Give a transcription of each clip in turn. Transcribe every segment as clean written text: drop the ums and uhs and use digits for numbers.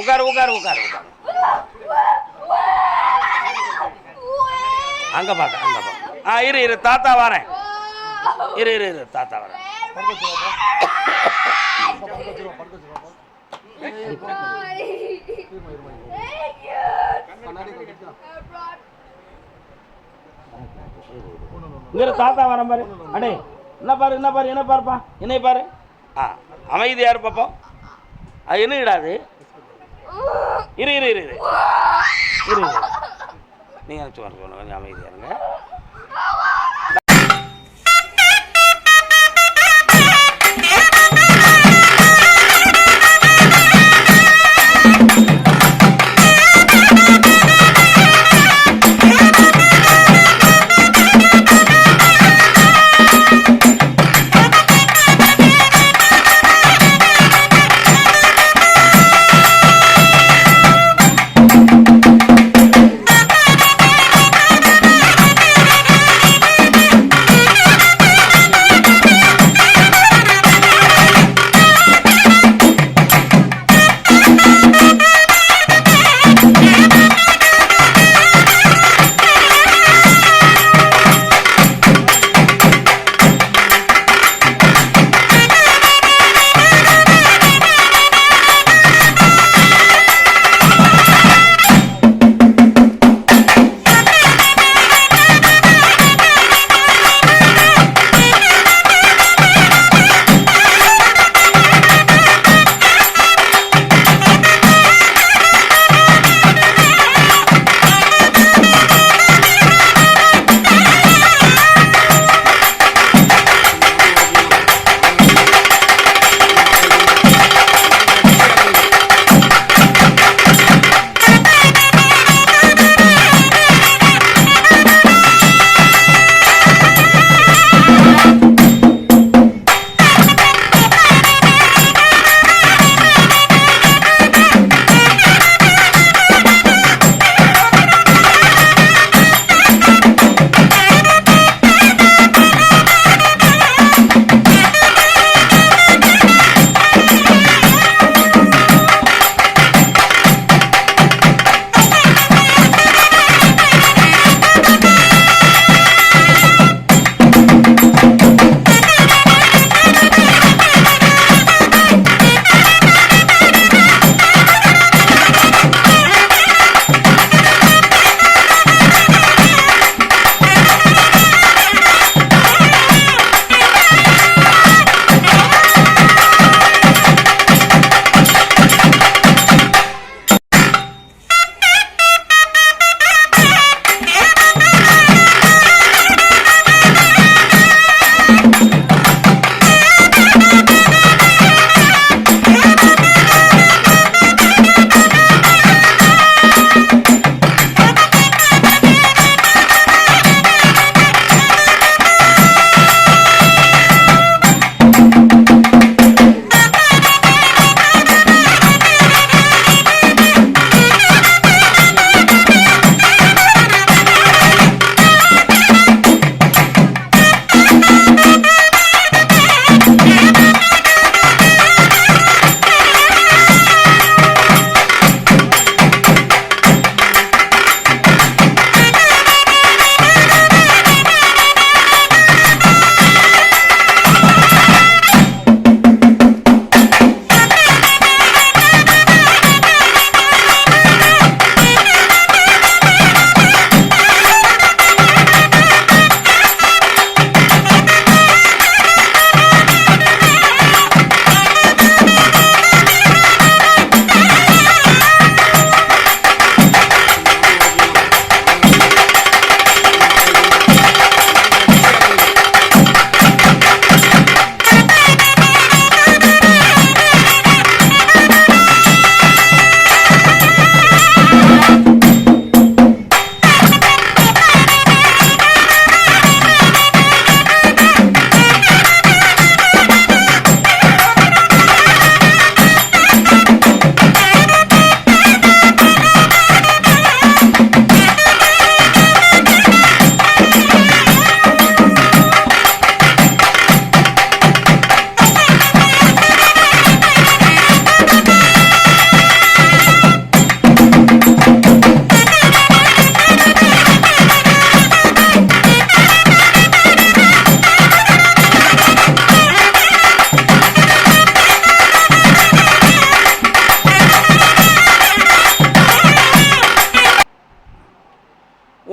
உட்காரு உட்காரு உட்காரு உட்காரு. அங்க பாக்க அங்க பாக்க. இரு இரு தாத்தா வரேன். இரு இரு இரு தாத்தா வரேன். இங்க தாத்தா வரேன் பாரு. அடே என்ன பாரு என்ன பாரு என்ன பாருப்பா என்னை பாரு. அமைதியா இரு பாப்போம். அது என்ன இடாது. இரு இரு இரு இரு இரு நீங்கள் சொல்லுங்க கொஞ்சம் அமைதியா இருங்க.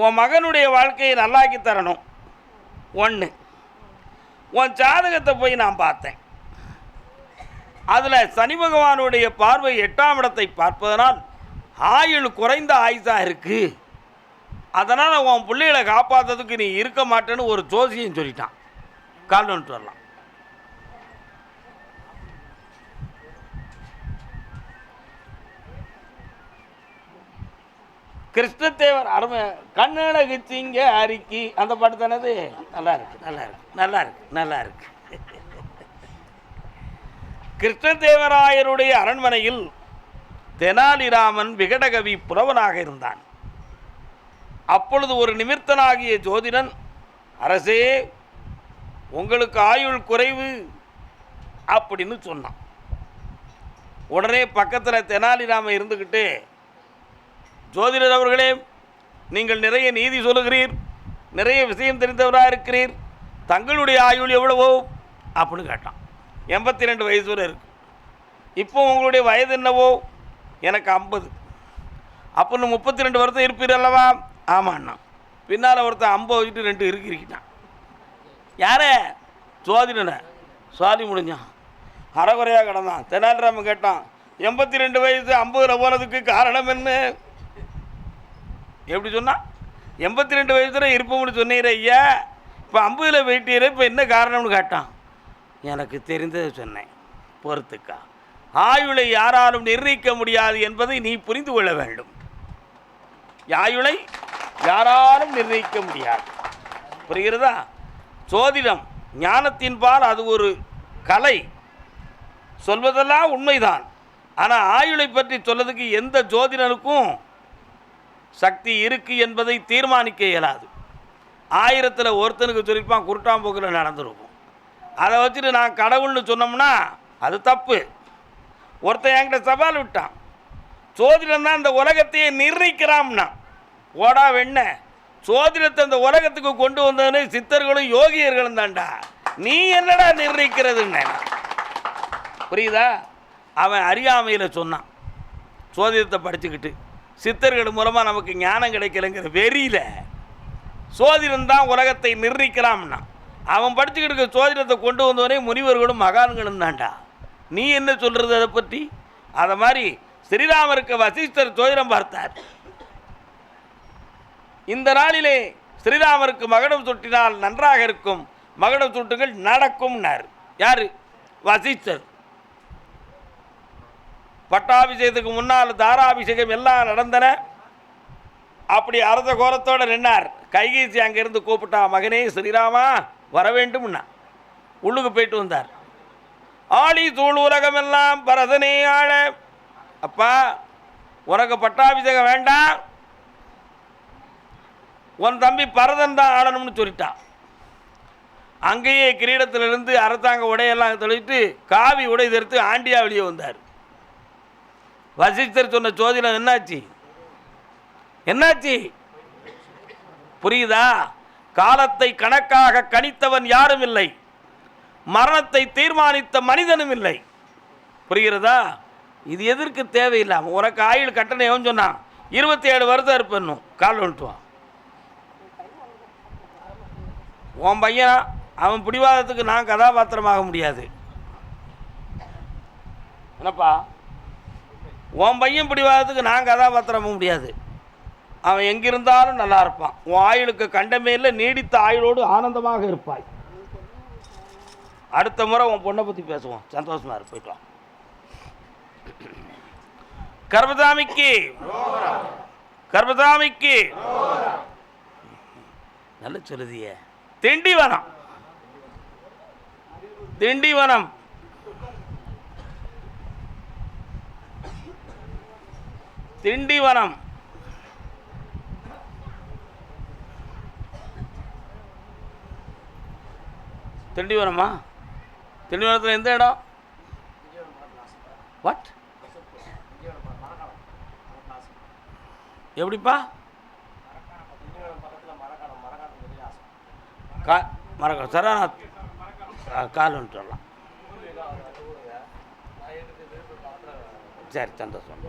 உன் மகனுடைய வாழ்க்கையை நல்லாக்கி தரணும். ஒன்று, உன் ஜாதகத்தை போய் நான் பார்த்தேன். அதில் சனி பகவானுடைய பார்வை 8ஆம் இடத்தை பார்ப்பதனால் ஆயுள் குறைந்த ஆயுசாக இருக்குது. அதனால் உன் பிள்ளைகளை காப்பாற்றுறதுக்கு நீ இருக்க மாட்டேன்னு ஒரு ஜோசியம் சொல்லிட்டான். கால் வந்துட்டு வரலாம். கிருஷ்ணதேவர் அருமை கண்ணழகுச்சிங்க அரிக்கி அந்த பாட்டு தானது. நல்லா இருக்கு, நல்லா இருக்கு, நல்லா இருக்கு, நல்லா இருக்கு. கிருஷ்ணதேவராயருடைய அரண்மனையில் தெனாலிராமன் விகடகவி புலவனாக இருந்தான். அப்பொழுது ஒரு நிமிர்த்தனாகிய ஜோதிடன், அரசே உங்களுக்கு ஆயுள் குறைவு அப்படின்னு சொன்னான். உடனே பக்கத்தில் தெனாலிராமன் இருந்துக்கிட்டு, ஜோதிடர் அவர்களே, நீங்கள் நிறைய நீதி சொல்லுகிறீர், நிறைய விஷயம் தெரிந்தவராக இருக்கிறீர், தங்களுடைய ஆயுள் எவ்வளவோ அப்படின்னு கேட்டான். 82 வயசு வரை இருக்கு. இப்போ உங்களுடைய வயது என்னவோ? எனக்கு 50. அப்போ 32 வருஷம் இருப்பீர் அல்லவா? ஆமாண்ணா. பின்னால் ஒருத்தன் 50 வச்சுட்டு 2 இருக்கிட்டான். யாரே? ஜோதிடனை. சாதி முடிஞ்சான், அறகுறையாக கிடந்தான். தெனாலிராமன் கேட்டான், 82 வயசு 50 போனதுக்கு காரணம் என்ன? எப்படி சொன்னான்? 82 வயசுல இருப்போம்னு சொன்னீர் ஐயா, இப்போ 50 போயிட்டீர், இப்போ என்ன காரணம்னு கேட்டான். எனக்கு தெரிந்ததை சொன்னேன், பொறுத்துக்கா. ஆயுளை யாராலும் நிர்ணயிக்க முடியாது என்பதை நீ புரிந்து கொள்ள வேண்டும். ஆயுளை யாராலும் நிர்ணயிக்க முடியாது, புரிகிறதா? ஜோதிடம் ஞானத்தின்பால் அது ஒரு கலை, சொல்வதெல்லாம் உண்மைதான். ஆனால் ஆயுளை பற்றி சொல்லதுக்கு எந்த ஜோதிடனுக்கும் சக்தி இருக்குது என்பதை தீர்மானிக்க இயலாது. 1000ல் ஒருத்தனுக்கு சொல்லிப்பான், குருட்டாம்போக்கில் நடந்துருக்கும். அதை வச்சுட்டு நான் கடவுள்னு சொன்னோம்னா அது தப்பு. ஒருத்தன் என்கிட்ட சவால் விட்டான், ஜோதிடம் தான் இந்த உலகத்தையே நிர்ணயிக்கிறான்னா. ஓடா வெண்ண, ஜோதிடத்தை இந்த உலகத்துக்கு கொண்டு வந்தவனே சித்தர்களும் யோகியர்களும் தான்டா, நீ என்னடா நிர்ணயிக்கிறதுன்னு. புரியுதா? அவன் அறியாமையில் சொன்னான். ஜோதிடத்தை படிச்சுக்கிட்டு சித்தர்கள் மூலமாக நமக்கு ஞானம் கிடைக்கலைங்கிற வெறியில் ஜோதிடம்தான் உலகத்தை நிர்ணயிக்கலாம்னா, அவன் படிச்சுக்கிட்டு இருக்க ஜோதிடத்தை கொண்டு வந்தவனே முனிவர்களும் மகான்களும் தான்டா. நீ என்ன சொல்கிறது அதை பற்றி? அதை மாதிரி ஸ்ரீராமருக்கு வசிஷ்டர் ஜோதிடம் பார்த்தார். இந்த நாளிலே ஸ்ரீராமருக்கு மகுடம் சுட்டினால் நன்றாக இருக்கும், மகுடம் சுட்டுகள் நடக்கும்னார். யார்? வசிஷ்டர். பட்டாபிஷேகத்துக்கு முன்னால் தாராபிஷேகம் எல்லாம் நடந்தன. அப்படி அரச கோலத்தோடு நின்னார். கைகேசி அங்கேருந்து கூப்பிட்டா, மகனே ஸ்ரீராமா வர வேண்டும்னா. உள்ளுக்கு போயிட்டு வந்தார். ஆளி சூழ் உலகமெல்லாம் பரதனே ஆள. அப்பா, உனக்கு பட்டாபிஷேகம் வேண்டாம், உன் தம்பி பரதன் தான் ஆளணும்னு சொல்லிட்டான். அங்கேயே கிரீடத்திலிருந்து அரசாங்க உடையெல்லாம் தொலைத்து காவி உடை தரித்து ஆண்டியா வெளியே வந்தார். வசிஷ்டர் சொன்ன ஜோதிடம் என்னாச்சு? என்னாச்சு புரியுதா? காலத்தை கணக்காக கணித்தவன் யாரும் இல்லை, மரணத்தை தீர்மானித்த மனிதனும் இல்லை. புரிகிறதா? இது எதற்கு தேவையில்லாமல் உனக்கு ஆயுள் கட்டணம் எவன் சொன்னான்? 27 வருஷம் இருப்பேன்னும். கால் வந்துட்டுவான். உன் பையன் அவன் பிடிவாதத்துக்கு நான் கதாபாத்திரமாக முடியாது. என்னப்பா, உன் பையன் பிடிவாதத்துக்கு நான் கதாபாத்திரமாக முடியாது. அவன் எங்கிருந்தாலும் நல்லா இருப்பான். உன் ஆயுளுக்கு கண்டமேல நீடித்த ஆயுளோடு ஆனந்தமாக இருப்பாய். அடுத்த முறை உன் பொண்ணை பற்றி பேசுவோம். சந்தோஷமா இரு, போயிட்டு வா. கர்மசாமிக்கு கர்மசாமிக்கு நல்ல சொல்லுதிய. திண்டிவனம், திண்டிவனம், திண்டிவனம். திண்டிவனமா? திண்டிவனத்தில் எந்த இடம்? வாட்? எப்படிப்பா? மரக்காடு சரணாத் கால் வந்துட்டு வரலாம். சரி, சந்தோஷம்.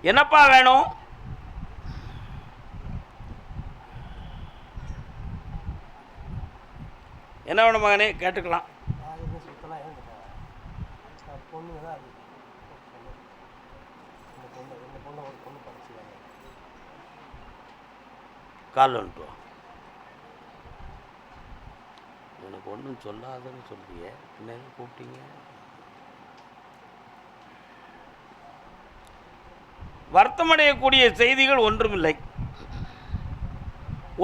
என்னப்பா வேணும்? என்ன வேணும் மகனே? கேட்டுக்கலாம். கால் வந்துட்டு எனக்கு ஒன்றும் சொல்லாதன்னு சொல்லிய என்ன கூப்பிட்டீங்க? வருத்தமடையக்கூடிய செய்திகள் ஒன்றுமில்லை.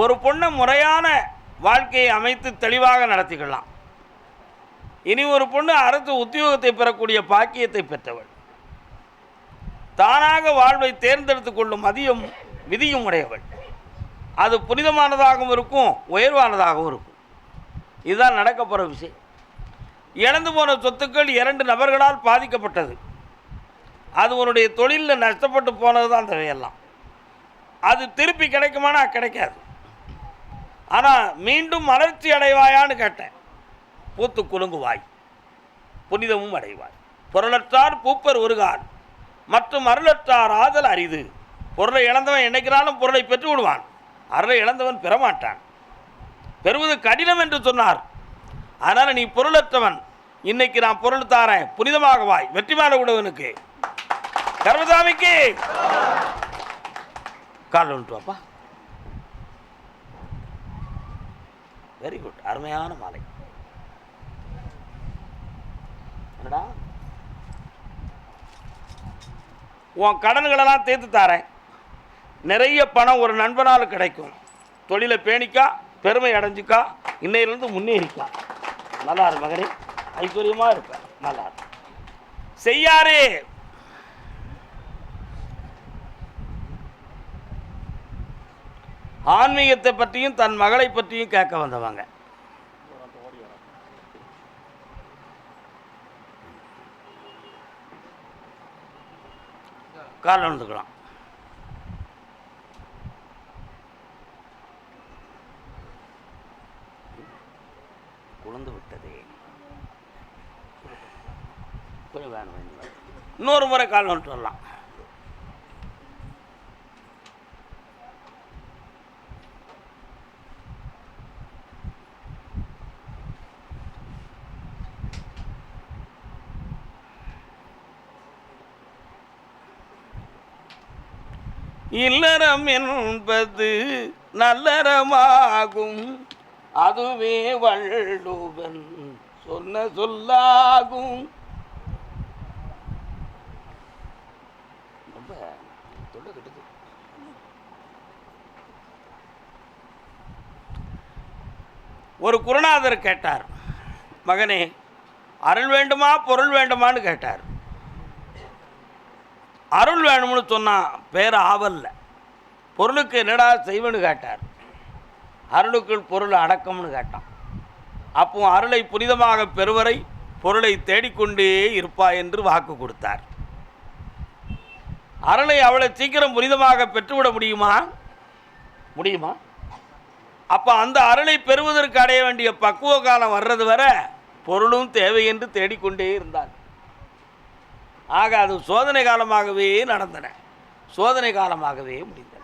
ஒரு பொண்ணை முறையான வாழ்க்கையை அமைத்து தெளிவாக நடத்திக்கலாம். இனி ஒரு பொண்ணு அரசு உத்தியோகத்தை பெறக்கூடிய பாக்கியத்தை பெற்றவள், தானாக வாழ்வை தேர்ந்தெடுத்து கொள்ளும் மதியம் விதியும் உடையவள். அது புனிதமானதாகவும் இருக்கும், உயர்வானதாகவும் இருக்கும். இதுதான் நடக்க போகிற விஷயம். இழந்து போன சொத்துக்கள் 2 நபர்களால் பாதிக்கப்பட்டது. அது உன்னுடைய தொழிலில் நஷ்டப்பட்டு போனது தான் தேவையெல்லாம். அது திருப்பி கிடைக்குமானா கிடைக்காது. ஆனால் மீண்டும் மலர்ச்சி அடைவாயான்னு கேட்டேன். பூத்து குலுங்குவாய், புனிதமும் அடைவாய். பொருளற்றார் பூப்பர் ஒருகால் மற்றும் அருளற்றார் ஆதல் அரிது. பொருளை இழந்தவன் என்னைக்கிறாலும் பொருளை பெற்று விடுவான், அருளை இழந்தவன் பெறமாட்டான். பெறுவது கடினம் என்று சொன்னார். அதனால் நீ பொருளற்றவன், இன்னைக்கு நான் பொருள் தாரேன், புனிதமாக வாய். வெற்றி மாட விடுவனுக்கு கர்மசாமிக்கு கால் வந்துட்டு வாப்பா. வெரி குட், அருமையான மாலை. என்னடா உன் கடன்களெல்லாம் தீர்த்து தாரேன். நிறைய பணம் ஒரு நண்பனால் கிடைக்கும். தொழிலை பேணிக்கா, பெருமை அடைஞ்சிக்கா, இன்னையிலிருந்து முன்னேறிக்கா. நல்லா இரு மகனே, ஐஸ்வர்யமாக இருப்ப. நல்லா இரு. செய்யாரே ஆன்மீகத்தை பற்றியும் தன் மகளை பற்றியும் கேட்க வந்தவங்க. கால் வந்துக்கலாம். குழந்து விட்டதே, கொஞ்சம் வேணும். இன்னொரு முறை கால் வந்துட்டு வரலாம். இல்லறம் என்பது நல்லறமாகும், அதுவே வள்ளுவன் சொன்ன சொல்லாகும். ரொம்ப தொண்டை கட்டுது. ஒரு குருநாதர் கேட்டார், மகனே அருள் வேண்டுமா பொருள் வேண்டுமான்னு கேட்டார். அருள் வேணும்னு சொன்னான், பேர் ஆவல்ல. பொருளுக்கு என்னடா செய்வன்னு கேட்டார். அருளுக்குள் பொருள் அடக்கம்னு கேட்டான். அப்போ அருளை புனிதமாக பெறுவரை பொருளை தேடிக்கொண்டே இருப்பா என்று வாக்கு கொடுத்தார். அருளை அவ்வளோ சீக்கிரம் புனிதமாக பெற்றுவிட முடியுமா? முடியுமா? அப்போ அந்த அருளை பெறுவதற்கு அடைய வேண்டிய பக்குவ காலம் வர்றது வரை பொருளும் தேவை என்று தேடிக்கொண்டே இருந்தார். ஆக அது சோதனை காலமாகவே நடந்தன, சோதனை காலமாகவே முடிந்தன.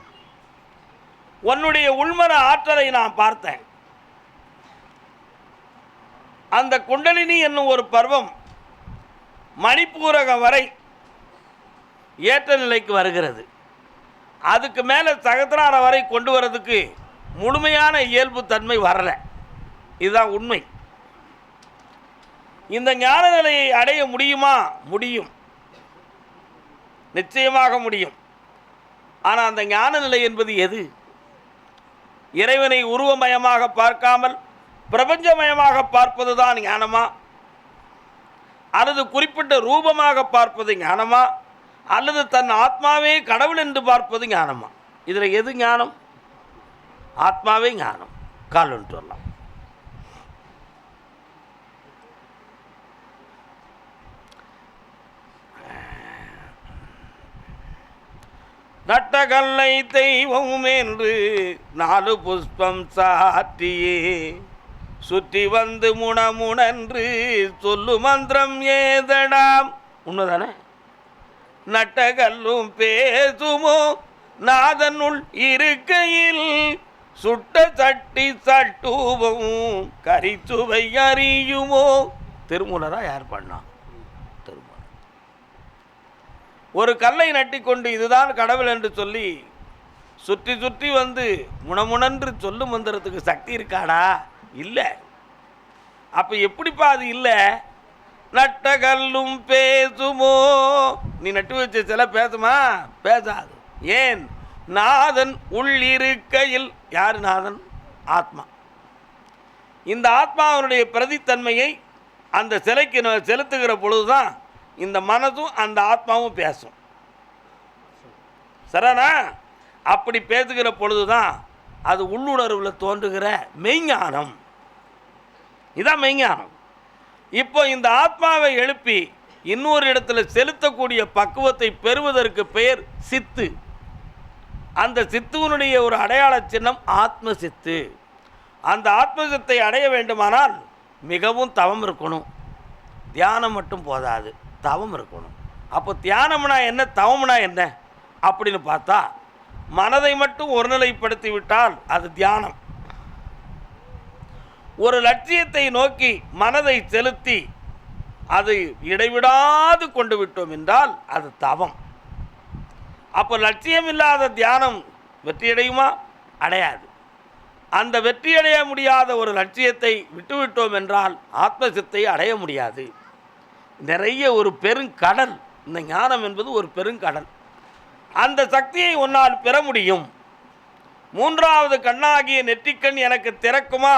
உன்னுடைய உள்மன ஆற்றலை நான் பார்த்தேன். அந்த குண்டலினி என்னும் ஒரு பருவம் மணிப்பூரகம் வரை ஏற்ற நிலைக்கு வருகிறது. அதுக்கு மேலே சகசிராரம் வரை கொண்டு வரதுக்கு முழுமையான இயல்பு தன்மை வரலை. இதுதான் உண்மை. இந்த ஞான நிலையை அடைய முடியுமா? முடியும், நிச்சயமாக முடியும். ஆனால் அந்த ஞான நிலை என்பது எது? இறைவனை உருவமயமாக பார்க்காமல் பிரபஞ்சமயமாக பார்ப்பது தான் ஞானமா? அல்லது குறிப்பிட்ட ரூபமாக பார்ப்பது ஞானமா? அல்லது தன் ஆத்மாவே கடவுள் என்று பார்ப்பது ஞானமா? இதில் எது ஞானம்? ஆத்மாவே ஞானம். கால் ஒன்று வரலாம். நட்டகல்லை தெய்வம் என்று 4 புஷ்பம் சாற்றியே சுற்றி வந்து முணமுணன்று சொல்லு மந்திரம் ஏதடாம். உண்மைதானே? நட்டகல்லும் பேசுமோ நாதனுள் இருக்கையில் சுட்ட சட்டி சட்டுவும் கரிச்சுவை அறியுமோ. திருமூலரா யார் பண்ணா? திருமூலர். ஒரு கல்லை நட்டிக்கொண்டு இதுதான் கடவுள் என்று சொல்லி சுற்றி சுற்றி வந்து முணமுணன்று சொல்லும் மந்திரத்துக்கு சக்தி இருக்காடா? இல்லை. அப்போ எப்படிப்பா அது இல்லை? நட்டகல்லும் பேசுமோ. நீ நட்டு வச்ச சில பேசுமா? பேசாது. ஏன்? நாதன் உள்ளிருக்கையில். யார் நாதன்? ஆத்மா. இந்த ஆத்மாவினுடைய பிரதித்தன்மையை அந்த சிலைக்கு செலுத்துகிற பொழுதுதான் இந்த மனதும் அந்த ஆத்மாவும் பேசும். சரிண்ணா? அப்படி பேசுகிற பொழுதுதான் அது உள்ளுணர்வில் தோன்றுகிற மெய்ஞானம். இதான் மெய்ஞானம். இப்போ இந்த ஆத்மாவை எழுப்பி இன்னொரு இடத்துல செலுத்தக்கூடிய பக்குவத்தை பெறுவதற்கு பெயர் சித்து. அந்த சித்துவனுடைய ஒரு அடையாள சின்னம் ஆத்ம சித்து. அந்த ஆத்ம சித்தை அடைய வேண்டுமானால் மிகவும் தவம் இருக்கணும். தியானம் மட்டும் போதாது, தவம் இருக்கணும். அப்போ தியானம்னா என்ன, தவம்னா என்ன அப்படின்னு பார்த்தா, மனதை மட்டும் ஒருநிலைப்படுத்தி விட்டால் அது தியானம். ஒரு லட்சியத்தை நோக்கி மனதை செலுத்தி அது இடைவிடாது கொண்டு விட்டோம் என்றால் அது தவம். அப்போ லட்சியம் இல்லாத தியானம் வெற்றியடையுமா? அடையாது. அந்த வெற்றியடைய முடியாத ஒரு லட்சியத்தை விட்டுவிட்டோம் என்றால் ஆத்மசித்தை அடைய முடியாது. நிறைய ஒரு பெருங்கடல். இந்த ஞானம் என்பது ஒரு பெருங்கடல். அந்த சக்தியை உன்னால் பெற முடியும். மூன்றாவது கண்ணாகிய நெற்றிக்கண் எனக்கு திறக்குமா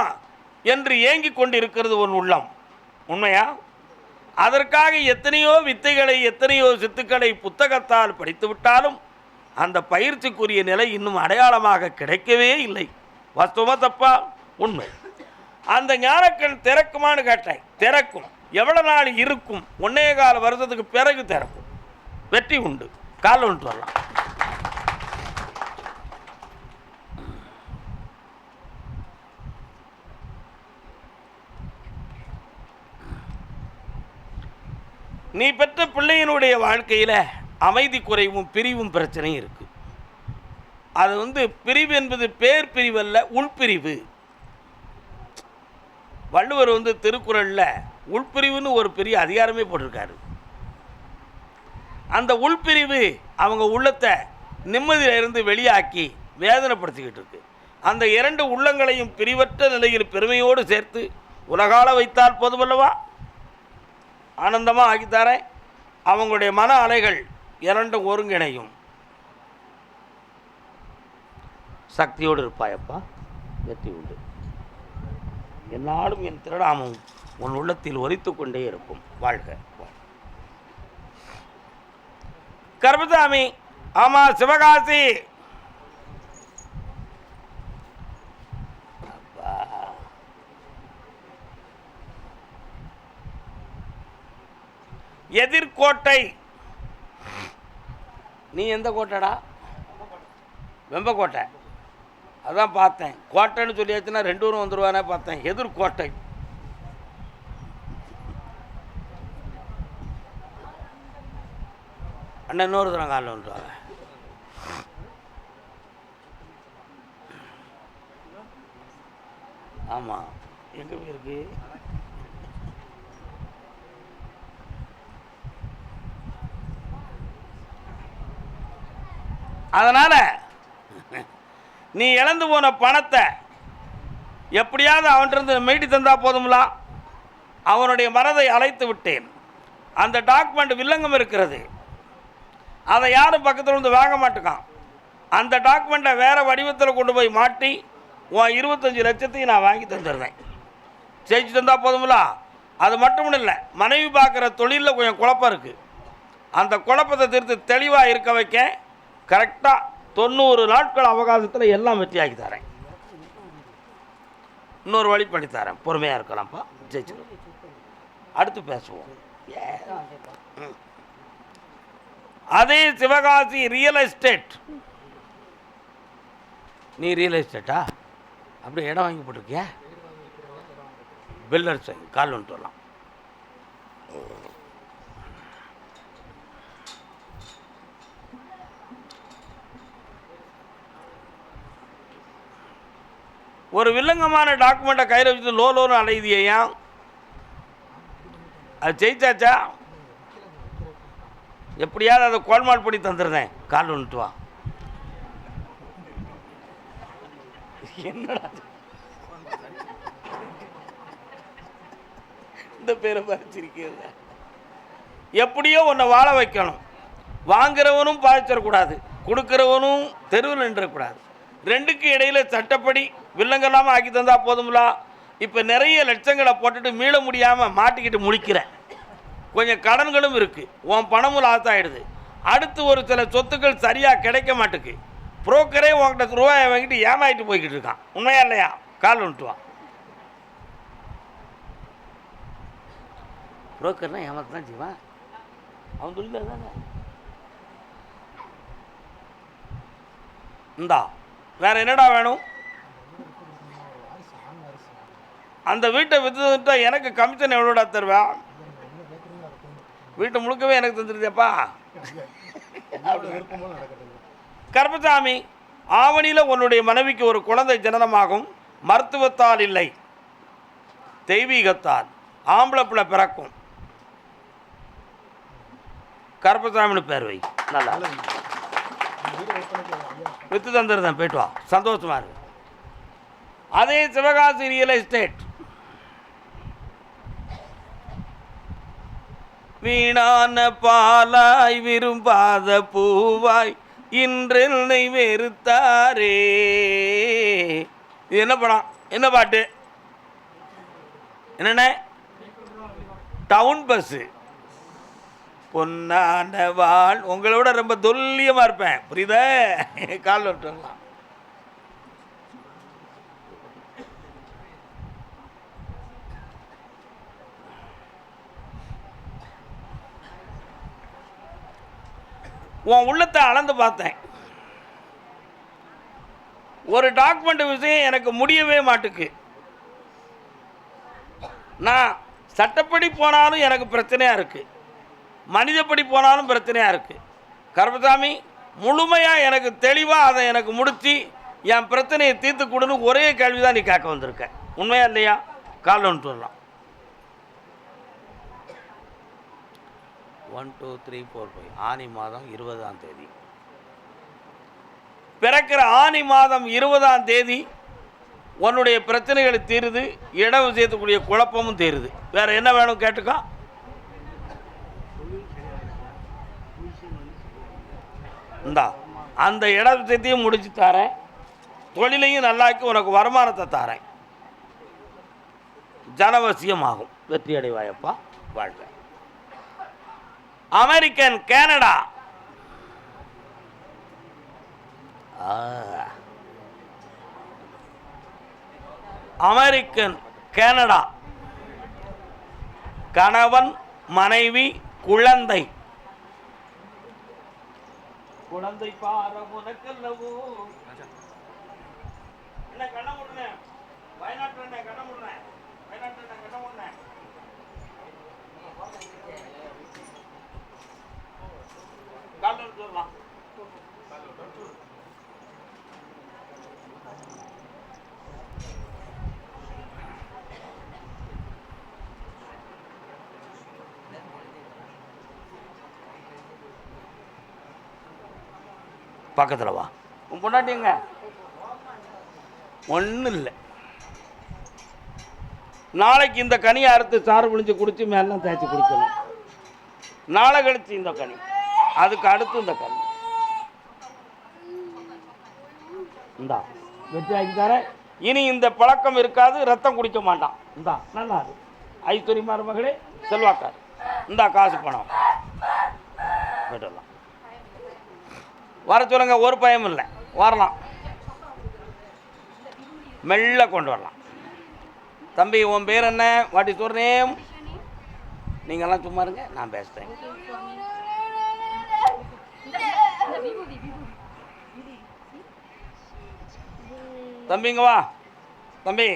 என்று ஏங்கிக் கொண்டிருக்கிறது உன் உள்ளம். உண்மையா? அதற்காக எத்தனையோ வித்தைகளை, எத்தனையோ சித்துக்களை புத்தகத்தால் படித்து விட்டாலும் அந்த பயிற்சிக்குரிய நிலை இன்னும் அடையாளமாக கிடைக்கவே இல்லை. வாஸ்தவமா தப்பா? உண்மை. அந்த ஞானக்கண் திறக்குமான்னு கேட்டேன். திறக்கும். எவ்வளவு நாள் இருக்கும்? 1.25 வருஷத்துக்கு பிறகு திறக்கும். வெற்றி உண்டு. கால் ஒன்று வரலாம். நீ பெற்ற பிள்ளையினுடைய வாழ்க்கையில் அமைதி குறைவும் பிரிவும் பிரச்சனையும் இருக்குது. அது பிரிவு என்பது பேர் பிரிவு அல்ல, உள்பிரிவு. வள்ளுவர் திருக்குறளில் உள்பிரிவுன்னு ஒரு பெரிய அதிகாரமே போட்டிருக்காரு. அந்த உள்பிரிவு அவங்க உள்ளத்தை நிம்மதியிலிருந்து வெளியாக்கி வேதனைப்படுத்திக்கிட்டு இருக்கு. அந்த 2 உள்ளங்களையும் பிரிவற்ற நிலையில் பெருமையோடு சேர்த்து உலகால வைத்தால் போதுமல்லவா? ஆனந்தமாக ஆக்கித்தாரேன். அவங்களுடைய மன அலைகள் 2 ஒருங்கிணையும். சக்தியோடு இருப்பாயப்பா, வெற்றி உண்டு. என்னாலும் என் திருடாமும் உன் உள்ளத்தில் ஒலித்து கொண்டே இருக்கும். வாழ்க. கர்மசாமி. ஆமா, சிவகாசி. எதிர்கோட்டை. நீ எந்த கோட்டைடா? வெம்பக்கோட்டை. அதான் பார்த்தேன். கோட்டைன்னு சொல்லியாச்சுன்னா 2 ஊரும் வந்துடுவானே பார்த்தேன். எதிர்கோட்டை. அண்ணன் இன்னொரு தரம் காலில் வந்துடுவாங்க. ஆமாம், எங்கே போயிருக்கு? அதனால் நீ இழந்து போன பணத்தை எப்படியாவது அவன்கிட்ட மீட்டி தந்தா போதும்லா. அவனுடைய மனதை அழைத்து விட்டேன். அந்த டாக்குமெண்ட் வில்லங்கம் இருக்கிறது. அதை யாரும் பக்கத்தில் வந்து வாங்க மாட்டேக்கான். அந்த டாக்குமெண்ட்டை வேறு வடிவத்தில் கொண்டு போய் மாட்டி உன் 25 லட்சத்தையும் நான் வாங்கி தந்துடுறேன். ஜெயிச்சு தந்தா போதும்லா. அது மட்டும் இல்லை, மனைவி பார்க்குற தொழிலில் கொஞ்சம் குழப்பம் இருக்குது. அந்த குழப்பத்தை திருத்து தெளிவாக இருக்க வைக்க கரெக்டாக 90 நாட்கள் அவகாசத்தில் எல்லாம் வெற்றியாக்கி தரேன். இன்னொரு வழி பண்ணி தரேன். பொறுமையாக இருக்கலாம்ப்பா. ஜெயிச்சிடும். அடுத்து பேசுவோம். அதே சிவகாசி ரியல் எஸ்டேட். நீ ரியல் எஸ்டேட்டா? அப்படியே இடம் வாங்கி போட்டிருக்கியா? பில்லர்ஸ் கால் வந்துட்டு வரலாம். ஒரு வில்லங்கமான டாக்குமெண்ட்டை கையில் வச்சுட்டு லோன்னு அலையுதியா? அது ஜெயிச்சாச்சா? எப்படியாவது அதை கோல்மால் பண்ணி தந்துடுறேன். கால் வந்துட்டு வா. என்னடா இந்த பேரை பறிச்சிருக்கீங்க? எப்படியோ உன்னை வாழ வைக்கணும். வாங்குறவனும் பாதிச்சிடக்கூடாது, கொடுக்குறவனும் தெருவில் நின்றக்கூடாது. ரெண்டுக்கு இடையில சட்டப்படி வில்லங்கெல்லாமல் ஆக்கி தந்தா போதும்ல. இப்போ நிறைய லட்சங்களை போட்டுட்டு மீள முடியாமல் மாட்டிக்கிட்டு முடிக்கிறேன். கொஞ்சம் கடன்களும் இருக்குது, உன் பணமும் லாஸ் ஆகிடுது. அடுத்து ஒரு சில சொத்துக்கள் சரியாக கிடைக்க மாட்டுக்கு. புரோக்கரே உங்கள்கிட்ட ரூபாயை வாங்கிட்டு ஏமாயிட்டு போய்கிட்டு இருக்கான். உண்மையா இல்லையா? கால் வந்துட்டு வா. புரோக்கர்னா ஏமாத்த தான் செய்வான். அவன் தொழில் தானே. இந்தா வேற என்னடா வேணும்? அந்த வீட்டை வித்துட்டா எனக்கு கமிஷன் எவ்வளோடா தருவேன்? வீட்டை முழுக்கவே எனக்கு தந்துருதேப்பா. கருப்பசாமி, ஆவணியில் உன்னுடைய மனைவிக்கு ஒரு குழந்தை ஜனனமாகும். மருத்துவத்தால் இல்லை, தெய்வீகத்தால் ஆம்பளை பிள்ளை பிறக்கும். கருப்பசாமின்னு பேர் வை. நல்லா வித்து தந்துருந்தேன். போயிட்டு வா, சந்தோஷமா இருக்கு. அதே சிவகாசி ரியல் எஸ்டேட். வீணான பாலாய் விரும்பாத பூவாய் இன்றென்னை வெறுத்தாரே. இது என்ன படம், என்ன பாட்டு? என்னென்ன? Town bus. பொன்னான வாழ். உங்களை விட ரொம்ப துல்லியமாக இருப்பேன், புரியுதா? கால் விட்டுலாம். உன் உள்ளத்தை அளந்து பார்த்தேன். ஒரு டாக்குமெண்ட் விஷயம் எனக்கு முடியவே மாட்டுக்கு. நான் சட்டப்படி போனாலும் எனக்கு பிரச்சனையாக இருக்குது, மனிதப்படி போனாலும் பிரச்சனையாக இருக்குது. கருப்பசாமி, முழுமையாக எனக்கு தெளிவாக அதை எனக்கு முடித்து என் பிரச்சனையை தீர்த்து கொடுன்னு ஒரே கேள்வி தான் நீ கேட்க வந்திருக்க. உண்மையா இல்லையா? கால் வந்துட்டு வரலாம். 1 2 3 4 5 ஆனி மாதம் 20ஆம் தேதி பிறக்கிற. ஆனி மாதம் 20ஆம் தேதி உன்னுடைய பிரச்சனைகளை தீருது, இட விஷயத்துக்குரிய குழப்பமும் தீருது. வேற என்ன வேணும் கேட்டுக்கா. இந்தா அந்த இட விஷயத்தையும் முடிச்சு தரேன், தொழிலையும் நல்லாக்கி உனக்கு வருமானத்தை தரேன். ஜனவசியமாகும். வெற்றி அடைவாயப்பா, வாழ்க. American Canada. American Canada. கணவன், மனைவி, குழந்தை. குழந்தை பார உனக்கல்லவோ. என்ன கண்ண முடுனேன்? வயநாட்டுல என்ன கண்ண முடுனேன்? வயநாட்டுல என்ன கண்ண முடுனேன்? கால் சொல்லலாம். பக்கத்தில் வா. உன் பொண்டாட்டிங்க ஒன்றும் இல்லை. நாளைக்கு இந்த கனியை அறுத்து சாறு பிழிஞ்சு குடிச்சு மேலாம் தேய்ச்சி குடிக்கணும். நாளை கழிச்சு இந்த கனி, அதுக்கு அடுத்து இந்த கனி. இந்தா வெற்றி ஆக்கி தர. இனி இந்த பழக்கம் இருக்காது, ரத்தம் குடிக்க மாட்டான். இந்தா நல்லா இருக்கு. ஐஸ்வர்யமா மகளே, செல்வாக்கார். இந்தா காசு பணம் போயிடலாம். வர சொல்லுங்க, ஒரு பயம் இல்லை, வரலாம். மெல்ல கொண்டு வரலாம். தம்பி, உன் பேர் என்ன? What is your name? நீங்கள்லாம் சும்மா இருங்க, நான் பேசுகிறேன். தம்பிங்க வா. தம்பி,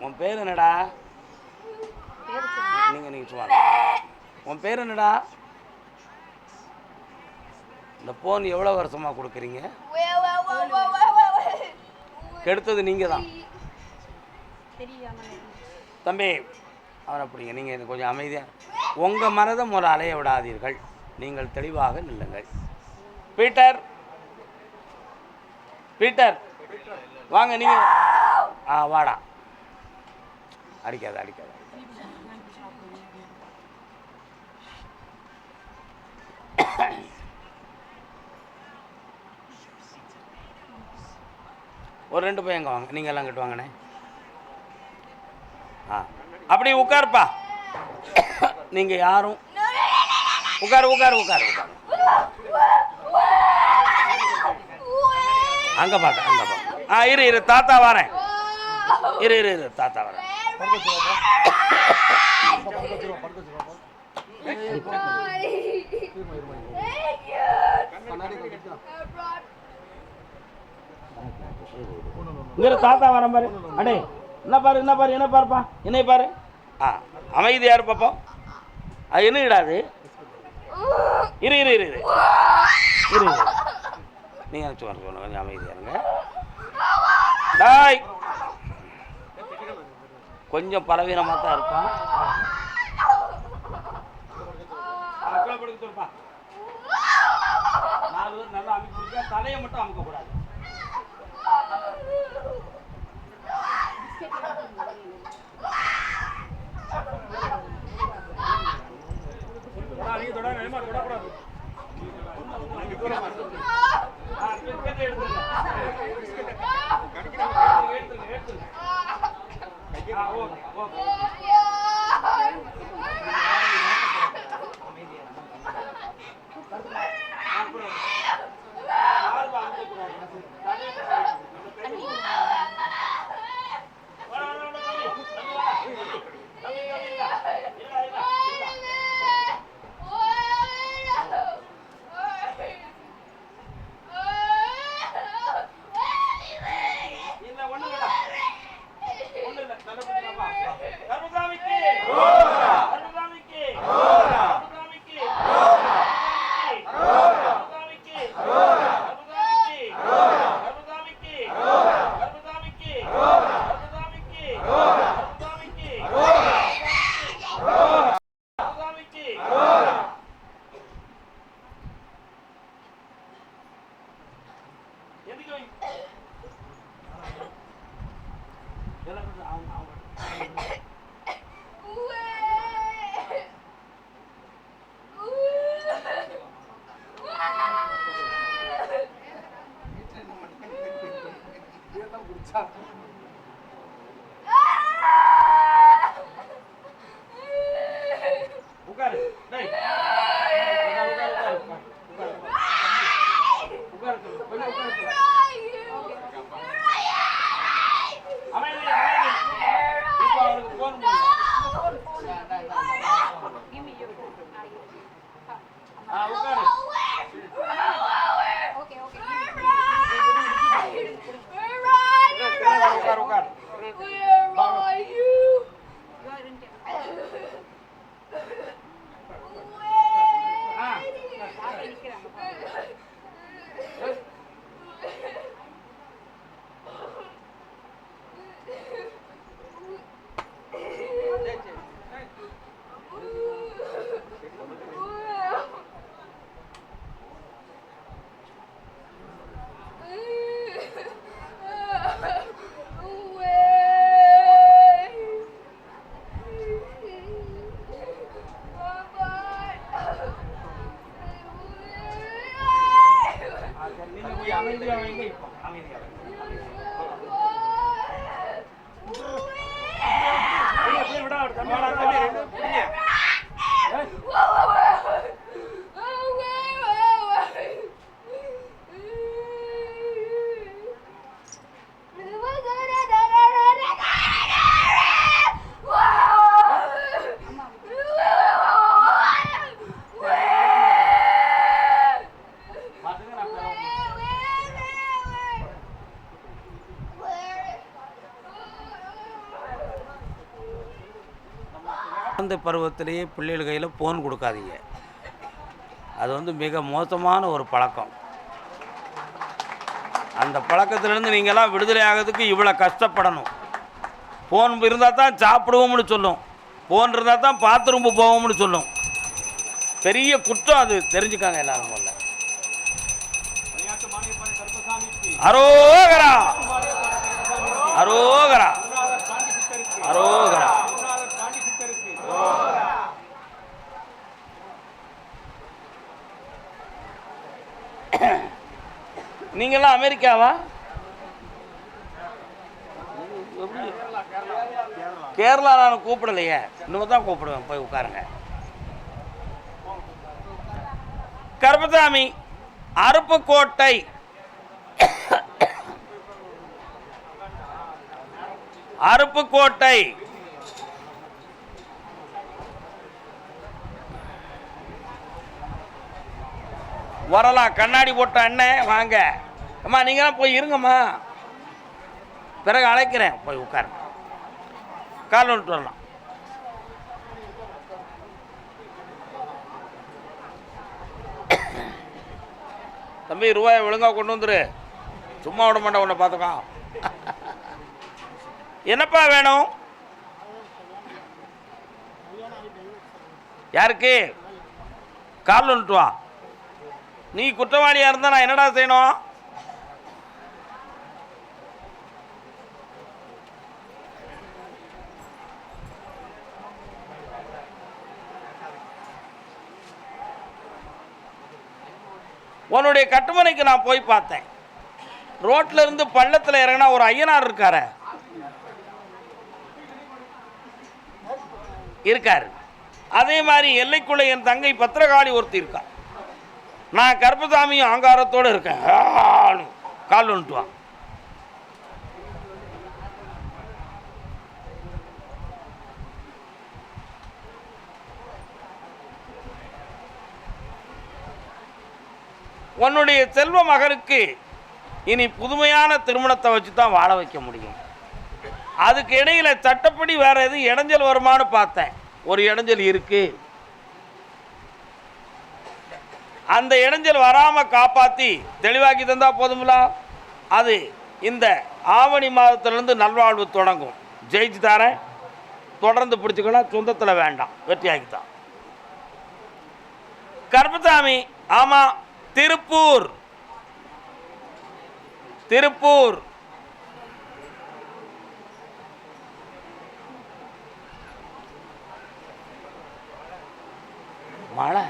உன் பேர் என்னடா? நீங்கள் சும்மா. உன் பேர் என்னடா? இந்த போன் எவ்வளோ வருஷமாக கொடுக்குறீங்க? கெடுத்தது நீங்கள் தான் தம்பி. அவனை பிடிங்க. நீங்கள் கொஞ்சம் அமைதியாக உங்கள் மனதை ஒரு அலைய விடாதீர்கள். நீங்கள் தெளிவாக நில்லுங்கள். பீட்டர், பீட்டர் வாங்க. நீங்கள் வாடா. அடிக்காத அடிக்காத. ஒரு 2 பையங்க வாங்க. நீங்கள் எல்லாம் கிட்ட வாங்கண்ணே. அப்படி உட்காருப்பா. நீங்கள் யாரும் உட்காரு உட்காரு உட்காரு உட்காரு. அங்கே பார்க்க அங்கே பார்க்க. இரு இரு தாத்தா வரேன். இரு இரு இரு தாத்தா வரேன். இங்கே தாத்தா வரேன் பாரு. அடே என்ன பாரு என்ன பாரு என்ன பாருப்பா என்னை பாரு. அமைதியா இரு பாப்போம். அது என்ன இடாது. இரு இரு இரு இரு இரு. நீங்கள் சொன்ன கொஞ்சம் அமைதியா இருங்க. டாய் கொஞ்சம் பலவீனமாக தான் இருப்பான். நல்லா அமைக்க தலையை மட்டும் அமைக்கக்கூடாது. குழந்தை பருவத்திலேயே பிள்ளைகள் கையில் ஃபோன் கொடுக்காதீங்க. அது மிக மோசமான ஒரு பழக்கம். அந்த பழக்கத்திலேருந்து நீங்கள்லாம் விடுதலை ஆகிறதுக்கு இவ்வளோ கஷ்டப்படணும். ஃபோன் இருந்தால் தான் சாப்பிடுவோம்னு சொல்லும், ஃபோன் இருந்தால் தான் பாத்ரூம்பு போவோம்னு சொல்லும். பெரிய குற்றம் அது, தெரிஞ்சுக்காங்க எல்லாரும். போல அரோகரா அரோகரா அரோகரா. நீங்களாம் அமெரிக்காவா? கேரளா நான் கூப்பிடலையே, இன்னும் தான் கூப்பிடுவேன். போய் உட்காருங்க. கருப்பசாமி, அருப்புக்கோட்டை அருப்புக்கோட்டை வரலாம். கண்ணாடி போட்ட அண்ணன் வாங்க. அம்மா நீங்களாம் போய் இருங்கம்மா, பிறகு அழைக்கிறேன். போய் உட்காருங்க, கால் வந்துட்டு வரலாம். தம்பி ரூபாயை ஒழுங்காக கொண்டு வந்துரு, சும்மா விட மாட்டேன் உன்னை பார்த்துக்கோ. என்னப்பா வேணும்? யாருக்கு? கால் வந்துட்டு வா. நீ குற்றவாளியாக இருந்தால் நான் என்னடா செய்யணும்? உன்னுடைய கட்டுமனைக்கு நான் போய் பார்த்தேன். ரோட்ல இருந்து பள்ளத்தில் இறங்கினா ஒரு ஐயனார் இருக்காரு. அதே மாதிரி எல்லைக்குள்ள என் தங்கை பத்திரகாளி ஒருத்தி இருக்கா. நான் கருப்பசாமியும் ஆங்காரத்தோடு இருக்கேன். கால் வந்துட்டு வா. உன்னுடைய செல்வ மகனுக்கு இனி புதுமையான திருமணத்தை வச்சு தான் வாழ வைக்க முடியும். அதுக்கு இடையில சட்டப்படி வேற எதுவும் இடைஞ்சல் வருமானு பார்த்தேன். ஒரு இடைஞ்சல் இருக்கு. அந்த இடைஞ்சல் வராம காப்பாத்தி தெளிவாக்கி தந்தா போதுங்களா? அது இந்த ஆவணி மாதத்திலிருந்து நல்வாழ்வு தொடங்கும். ஜெயிச்சு தரேன், தொடர்ந்து பிடிச்சிக்கலாம். சொந்தத்தில் வேண்டாம், வெற்றியாக்கித்தான். கருப்பசாமி, ஆமா, திருப்பூர் திருப்பூர் மழை.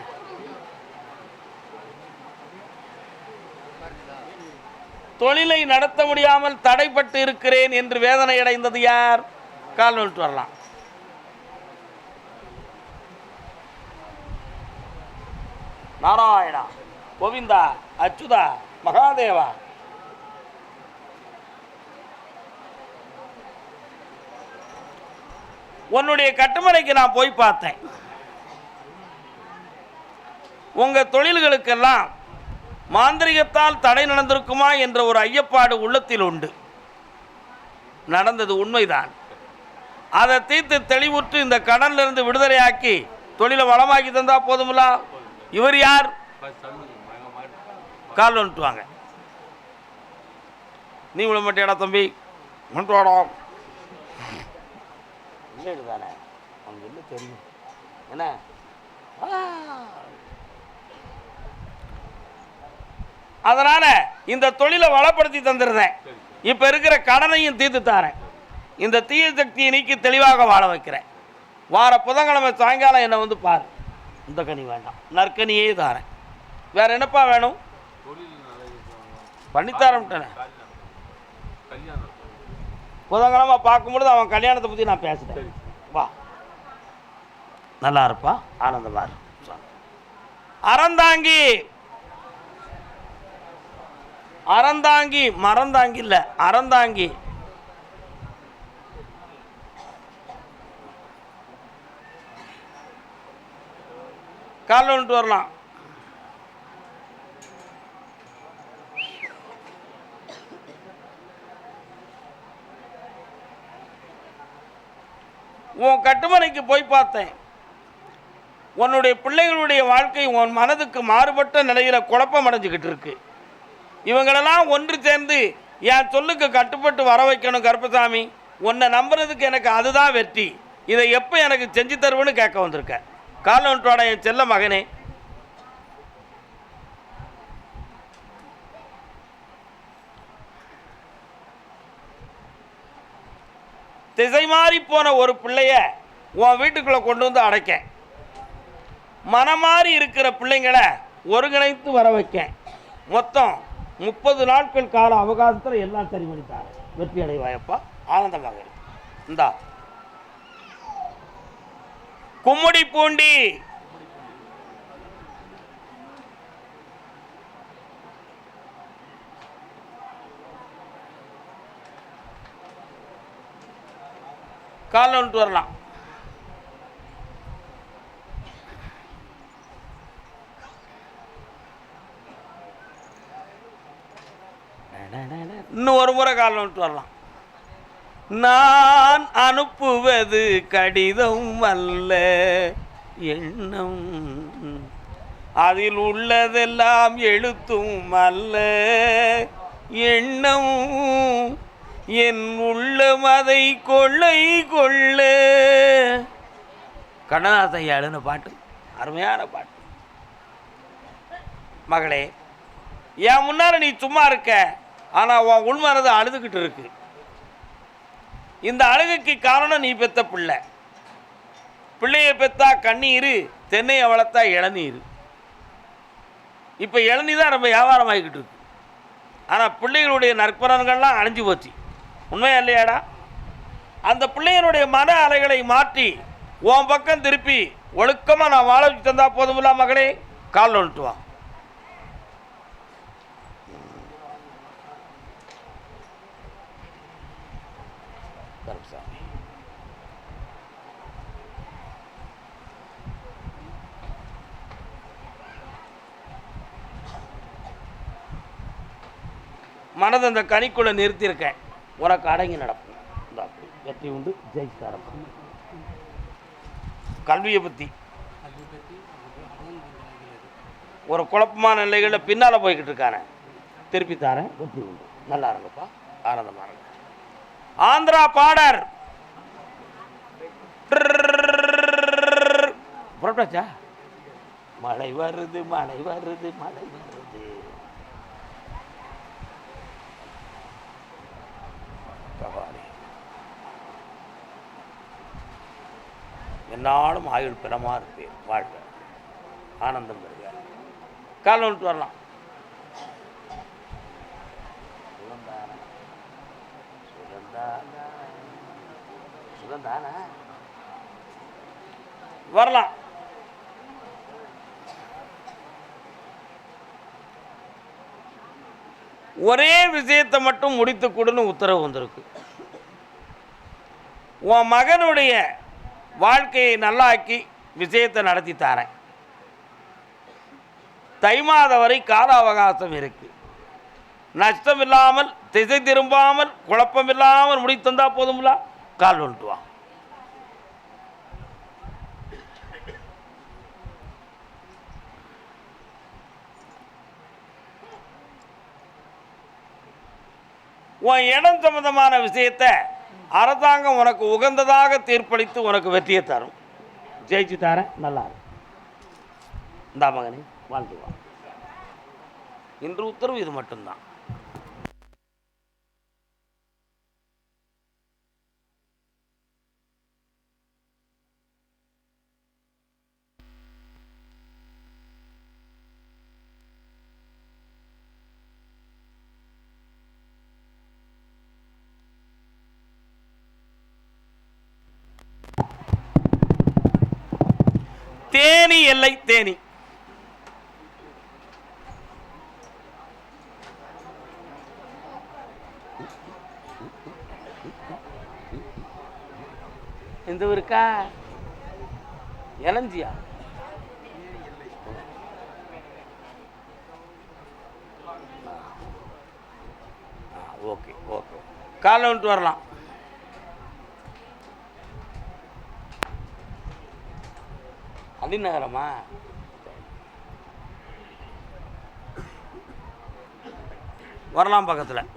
தொழிலை நடத்த முடியாமல் தடைப்பட்டு இருக்கிறேன் என்று வேதனை அடைந்தது யார்? கால் வந்துட்டு வரலாம். நாராயணா, கோவிந்தா, அச்சுதா, மகாதேவா. உன்னுடைய கட்டுமனைக்கு நான் போய் பார்த்தேன். உங்க தொழில்களுக்கெல்லாம் மாந்திரிகத்தால் தடை நடந்திருக்குமா என்ற ஒரு ஐயப்பாடு உள்ளத்தில் உண்டு. நடந்தது உண்மைதான். அதை தீர்த்து தெளிவுற்று இந்த கடன்ல இருந்து விடுதலையாக்கி தொழிலை வளமாக்கி தந்தா போதுமில்லா? இவர் யார்? கால் வந்துட்டு வாங்க. நீ விட மாட்டியாடா தம்பி? வந்துட்டு வாடா. இல்லை தானே, அவங்க என்ன தெரியும் என்ன? அதனால இந்த தொழிலை வளப்படுத்தி தந்துருந்தேன். இப்ப இருக்கிற கடனையும் தீர்த்து தாரேன். இந்த தீய சக்தியை நீக்கி தெளிவாக வாழ வைக்கிறேன். வார புதன்கிழமை சாயங்காலம் என்னை வந்து பாரு. இந்த கனி வேண்டாம், நற்கனியே தாரேன். வேற என்னப்பா வேணும்? பண்ணித்தாரேன். புதன்கிழமை பார்க்கும்பொழுது அவன் கல்யாணத்தை பற்றி நான் பேசுகிறேன். வா, நல்லா இருப்பா, ஆனந்தமா இரு. அறந்தாங்கி, அறந்தாங்கி, மறந்தாங்கி இல்லை, அறந்தாங்கி. காலைல வந்துட்டு வரலாம். உன் கட்டுமனைக்கு போய் பார்த்தேன். உன்னுடைய பிள்ளைகளுடைய வாழ்க்கை உன் மனதுக்கு மாறுபட்ட நிலையில் குழப்பம் அடைஞ்சுக்கிட்டு இருக்கு. இவங்களெல்லாம் ஒன்று சேர்ந்து என் சொல்லுக்கு கட்டுப்பட்டு வர வைக்கணும். கருப்பசாமி, உன்னை நம்புறதுக்கு எனக்கு அதுதான் வெற்றி. இதை எப்போ எனக்கு செஞ்சு தருவேன்னு கேட்க வந்திருக்கேன். காலோட்டோட என் செல்ல மகனே, திசை மாறி போன ஒரு பிள்ளைய உன் வீட்டுக்குள்ளே கொண்டு வந்து அடைக்க, மனமாறி இருக்கிற பிள்ளைங்களை ஒருங்கிணைத்து வர வைக்க, மொத்தம் 30 நாட்கள் கால அவகாசத்தில் எல்லாம் சரி பண்ணித்தாங்க. வெற்றி அடைவாயப்பா, ஆனந்தமாக இருக்கு. இந்தா கும்முடி பூண்டி காலைல வந்துட்டு வரலாம். இன்னும் ஒரு முறை காலைல வந்துட்டு வரலாம். நான் அனுப்புவது கடிதம் அல்ல எண்ணம், அதில் உள்ளதெல்லாம் எழுத்தும் அல்ல எண்ணம், என் உள்ளம் அதை கொள்ளை கொள்ள. கண்ணதாசன் எழுதின பாட்டு, அருமையான பாட்டு. மகளே, என் முன்னால நீ சும்மா இருக்க, ஆனால் உன் உள்மனது அழுதுகிட்டு இருக்கு. இந்த அழுகுக்கு காரணம் நீ பெத்த பிள்ளை. பிள்ளையை பெற்றா கண்ணீர், தென்னையை வளர்த்தா இளநீர். இப்போ இளநீர் தான் ரொம்ப வியாபாரம் ஆகிக்கிட்டு இருக்கு. ஆனால் பிள்ளைகளுடைய நற்பலன்கள்லாம் அழிஞ்சு போச்சு. உண்மையா இல்லையாடா? அந்த பிள்ளைகளுடைய மன அலைகளை மாற்றி உன் பக்கம் திருப்பி ஒழுக்கமாக நான் வாழ வச்சு தந்தா போதுமில்ல மகளே. காலில் வந்துட்டு வா. கருப்பசாமி, மனதை அந்த கனிக்குள்ளே நிறுத்தியிருக்கேன். உனக்கு அடங்கி நடக்கும். இந்த வெற்றி உண்டு, ஜெயிச்சாரம். கல்வியை பற்றி ஒரு குழப்பமான நிலைகளில் பின்னால் போய்கிட்டு இருக்கானே, திருப்பி தாரேன். வெற்றி உண்டு. நல்லா இருங்கப்பா, ஆனந்தமாக இருங்க. ஆந்திரா பாடர் புறப்பட்டாச்சா? மழை வருது, மழை வருது, மழை வருது. என்னாலும் ஆயுள் பிறமா இருப்பேன். வாழ்க்கை ஆனந்தம் பெறுக. காலை வந்துட்டு வரலாம். சுகந்தான வரலாம். ஒரே விஷயத்தை மட்டும் முடித்து கொடுன்னு உத்தரவு வந்திருக்கு. உன் மகனுடைய வாழ்க்கையை நல்லாக்கி விஷயத்தை நடத்தி தாரேன். தை மாத வரை கால அவகாசம் இருக்கு. நஷ்டம் இல்லாமல், திசை திரும்பாமல், குழப்பம் இல்லாமல் முடித்தந்தா போதும்ல. கால் வந்துட்டு வா. உன் இடம் சம்பந்தமான விஷயத்தை அரசாங்கம் உனக்கு உகந்ததாக தீர்ப்பளித்து உனக்கு வெற்றியை தரும். ஜெயிச்சு தரேன். நல்லா இருக்கும். இந்த மகனே, வாழ்ந்து வா. இன்று உத்தரவு இது மட்டும்தான். தேனி எல்லை, தேனி. இந்த இருக்கா இளஞ்சியா? ஓகே ஓகே, காலை வந்துட்டு வரலாம். அலிநகரமா? வரலாம் பக்கத்தில்.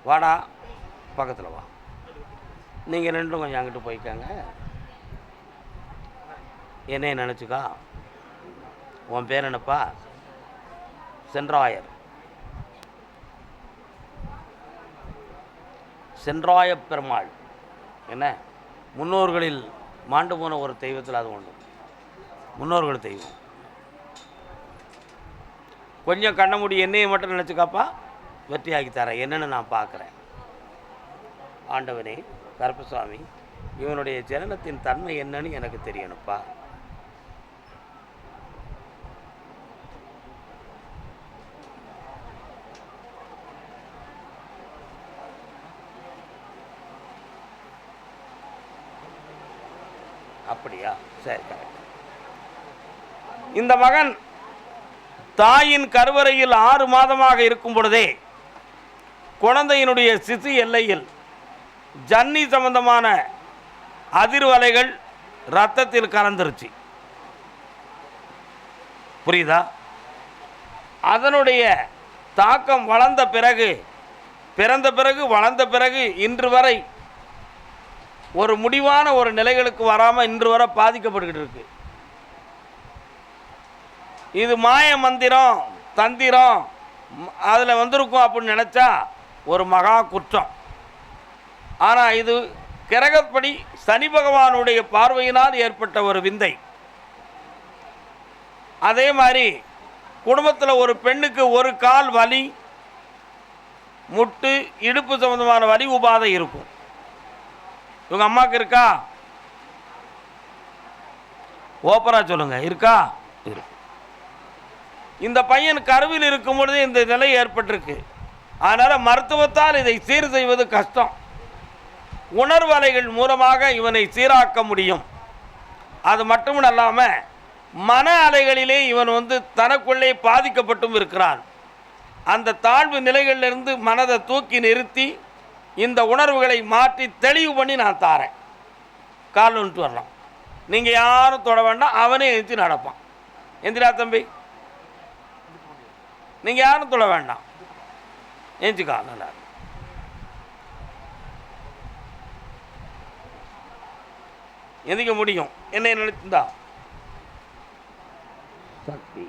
வாடா பக்கத்தில் வா. நீங்கள் ரெண்டும் கொஞ்சம் அங்கிட்டு போய்க்காங்க. என்னைய நினச்சிக்கா. உன் பேர் என்னப்பா? சென்றாயர். சென்றாய பெருமாள். என்ன முன்னோர்களில் மாண்டு போன ஒரு தெய்வத்தில் அது ஒன்று. முன்னோர்கள் தெய்வம். கொஞ்சம் கண்ண மூடி என்னையை மட்டும் நினச்சிக்காப்பா. வெற்றியாக்கி தரேன். என்னென்னு நான் பார்க்குறேன். ஆண்டவனே கருப்பசாமி, இவனுடைய ஜனனத்தின் தன்மை என்னன்னு எனக்கு தெரியணுப்பா. அப்படியா? சரி, கரெக்ட். இந்த மகன் தாயின் கருவறையில் 6 மாதமாக இருக்கும் பொழுதே குழந்தையினுடைய சிசு எல்லையில் ஜன்னி சம்பந்தமான அதிர்வலைகள் இரத்தத்தில் கலந்துருச்சு. புரியுதா? அதனுடைய தாக்கம் வளர்ந்த பிறகு, பிறந்த பிறகு, வளர்ந்த பிறகு இன்று வரை ஒரு முடிவான ஒரு நிலைகளுக்கு வராமல் இன்று வரை பாதிக்கப்பட்டுக்கிட்டு இருக்கு. இது மாய மந்திரம் தந்திரம் அதில் வந்திருக்கும் அப்படின்னு நினச்சா ஒரு மகா குற்றம். ஆனால் இது கிரகப்படி சனி பகவானுடைய பார்வையினால் ஏற்பட்ட ஒரு விந்தை. அதே மாதிரி குடும்பத்தில் ஒரு பெண்ணுக்கு ஒரு கால் வலி, முட்டு, இடுப்பு சம்பந்தமான வலி உபாதை இருக்கும். இவங்க அம்மாவுக்கு இருக்கா? ஓப்பரா சொல்லுங்க, இருக்கா? இருக்கு. இந்த பையன் கருவில் இருக்கும் பொழுது இந்த நிலை ஏற்பட்டிருக்கு. அதனால் மருத்துவத்தால் இதை சீர் செய்வது கஷ்டம். உணர்வலைகள் மூலமாக இவனை சீராக்க முடியும். அது மட்டும் இல்லாமல் மன அலைகளிலே இவன் தனக்குள்ளே பாதிக்கப்பட்டும் இருக்கிறான். அந்த தாழ்வு நிலைகளிலிருந்து மனதை தூக்கி நிறுத்தி இந்த உணர்வுகளை மாற்றி தெளிவு பண்ணி நான் தாரேன். கால் வந்துட்டு வரலாம். நீங்கள் யாரும் தொட வேண்டாம், அவனே எழுந்து நடப்பான். எந்திரா தம்பி, நீங்கள் யாரும் தொட வேண்டாம், எழுந்துக்கா. நல்லா எந்திக்க முடியும். என்னை நினைச்சிருந்தா சக்தி.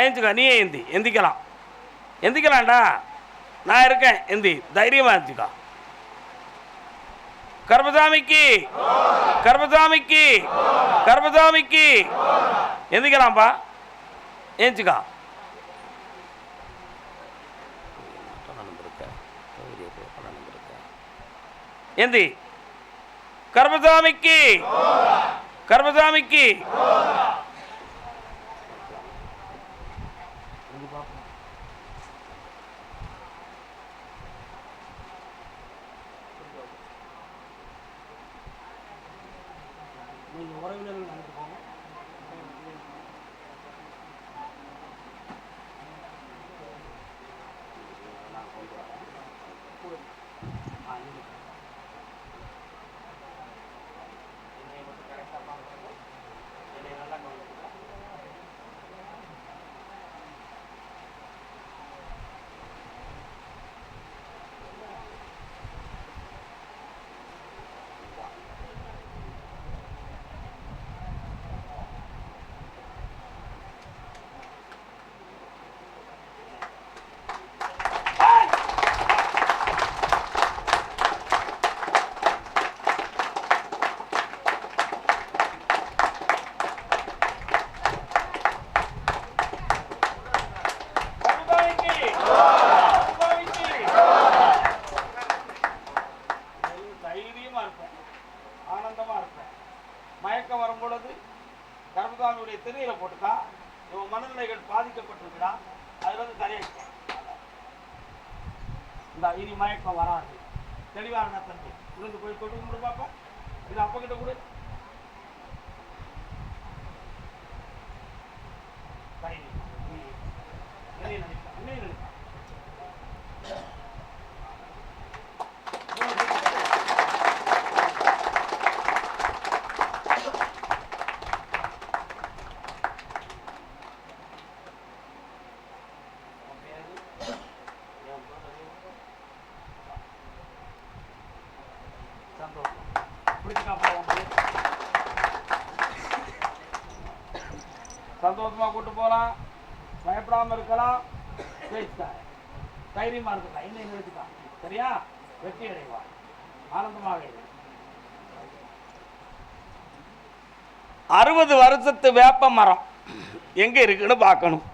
ஏந்திக்கா. நீயே எந்திக்கலாம். எந்திக்கலாம்டா, நான் இருக்கேன். தைரியமா எந்திக்கா. கர்பசாமிக்கு, கர்பசாமிக்கு, கர்பசாமிக்கு. எந்திக்கலாம்ப்பா. ஏந்திக்கா. எந்தி. கர்பசாமிக்கு, கர்பசாமிக்கு. மயக்கம் வரும் பொழுது கர்பசாமியுடைய திரையில போட்டுக்கா. இவன் மனநிலைகள் பாதிக்கப்பட்டிருக்கிறான். அதுல சரியாயிடும். இந்த இனி மயக்கம் வராது. தெளிவான தம்பி விழுந்து போய் தொட்டு கும்பிடு பாப்பா. இது அப்ப கிட்ட கொடு. சந்தோஷமா கூட்டு போகலாம், பயப்படாம இருக்கலாம், தைரியமா இருக்கலாம். இன்னும் நிறுத்திக்கலாம். சரியா? வெற்றி அடைவா, ஆனந்தமாக இரு. 60 வருஷத்து வேப்ப மரம் எங்க இருக்குன்னு பார்க்கணும்,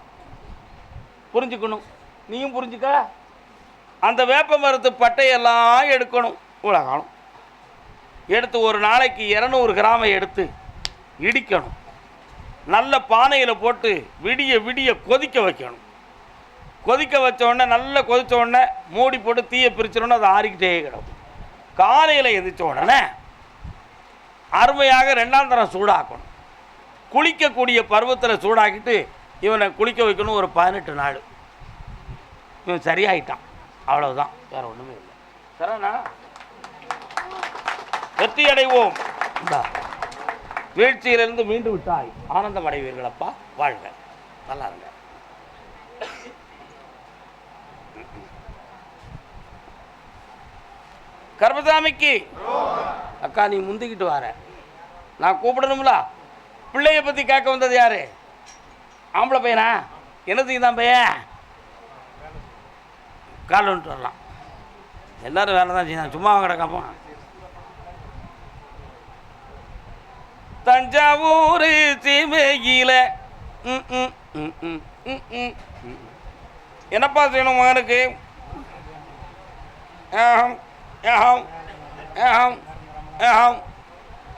புரிஞ்சுக்கணும். நீயும் புரிஞ்சுக்க. அந்த வேப்ப மரத்து பட்டையெல்லாம் எடுக்கணும். உலகம் எடுத்து ஒரு நாளைக்கு 200 கிராமை எடுத்து இடிக்கணும். நல்ல பானையில் போட்டு விடிய விடிய கொதிக்க வைக்கணும். கொதிக்க வச்ச உடனே நல்லா கொதித்த உடனே மூடி போட்டு தீயை பிரிச்சிடணும். அது ஆறிக்கிட்டே கிடக்கும். காலையில் எதிர்த்த உடனே அருமையாக 2ஆம் தரம் சூடாக்கணும். குளிக்கக்கூடிய பருவத்தில் சூடாக்கிட்டு இவனை குளிக்க வைக்கணும். ஒரு 18 நாள் இவன் சரியாயிட்டான். அவ்வளவுதான், வேற ஒன்றுமே இல்லை. சரிண்ணா? வெற்றி அடைவோம். வீழ்ச்சியிலிருந்து மீண்டு விட்டாய், ஆனந்தம் அடைவீர்களப்பா. வாழ்க, நல்லா இருங்க. கர்மசாமிக்கு அக்கா நீ முந்திக்கிட்டு வர, நான் கூப்பிடணும்ல. பிள்ளைய பற்றி கேட்க வந்தது யாரு? ஆம்பளை பையனா? என்னதுக்கு தான் பையன்? கால் வந்துட்டு வரலாம். எல்லாரும் வேலை தான் செய்யணும், சும்மா கிடக்காப்போம். தஞ்சாவூர் சீமையில என்னப்பா செய்யணும் மகனுக்கு?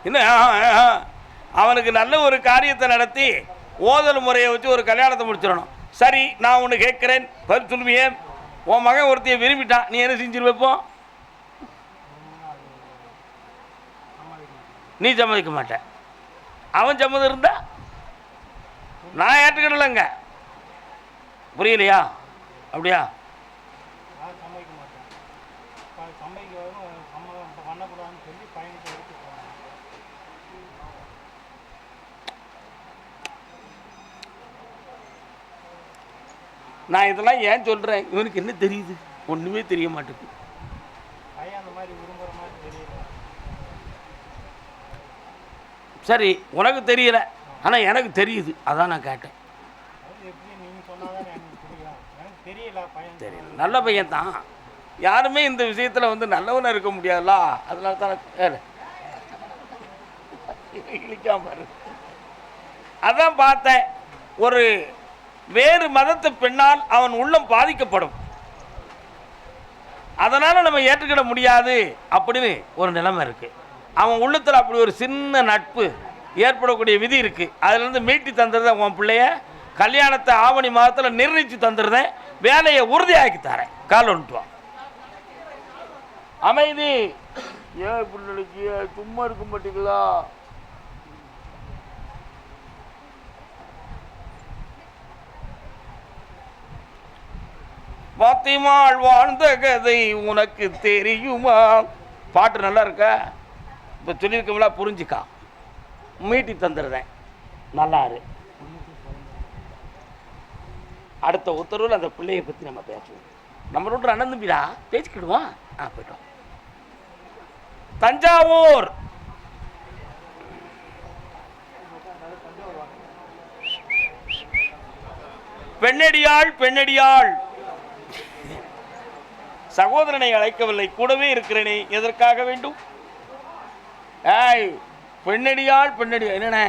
இன்னும் அவனுக்கு நல்ல ஒரு காரியத்தை நடத்தி ஓதல் முறையை வச்சு ஒரு கல்யாணத்தை முடிச்சிடணும். சரி, நான் ஒன்று கேட்குறேன், பதில் சொல்லுவியே. உன் மகன் ஒருத்தையை விரும்பிட்டான், நீ என்ன செஞ்சிரு வைப்போம்? நீ சம்மதிக்க மாட்டேன். அவன் சம்மதம் இருந்தா நான் ஏற்றுக்கிடலைங்க. புரியலையா? அப்படியா? நான் இதெல்லாம் ஏன் சொல்றேன்? இவனுக்கு என்ன தெரியுது? ஒண்ணுமே தெரிய மாட்டேங்குது. சரி, உனக்கு தெரியல, ஆனா எனக்கு தெரியுது. அதான் நான் கேட்டேன். தெரியல, நல்ல பையன் தான். யாருமே இந்த விஷயத்துல வந்து நல்லவனா இருக்க முடியாதுல்ல. அதனால தான் அதான் பார்த்தேன். ஒரு வேறு மதத்து பெண்ணால் அவன் உள்ளம் பாதிக்கப்படும். அதனால நம்ம ஏற்றுக்கிட முடியாது அப்படின்னு ஒரு நிலைமை இருக்கு. அவன் உள்ளத்தில் அப்படி ஒரு சின்ன நட்பு ஏற்படக்கூடிய விதி இருக்கு. அதுலேருந்து மீட்டி தந்துடுறேன். உன் பிள்ளைய கல்யாணத்தை ஆவணி மாதத்தில் நிர்ணயிச்சு தந்துடுறேன். வேலையை உறுதியாக்கி தரேன். கால் ஒன்றுவா அமைதி. ஏன் பிள்ளைக்கு சும்மா இருக்க மாட்டீங்களா? பாத்திமாள் வாழ்ந்த கதை உனக்கு தெரியுமா? பாட்டு நல்லா இருக்கா? இப்போ சொல்லியிருக்கோம்ல, புரிஞ்சுக்கா. மீட்டி தந்துடுறேன், நல்லா இரு. அடுத்த உத்தரவில் அந்த பிள்ளையை பற்றி நம்ம பேசுவோம். நம்ம ரோட்டில் அண்ணன் தம்பிடா பேசிக்கிடுவோம். போயிட்டோம். தஞ்சாவூர் பெண்ணடியாள் பெண்ணடியாள். சகோதரனை அழைக்கவில்லை, கூடவே இருக்கிறேனே, எதற்காக வேண்டும்? ஏய், பெண்ணடியாள் பெண்ணடியாள். என்னண்ணே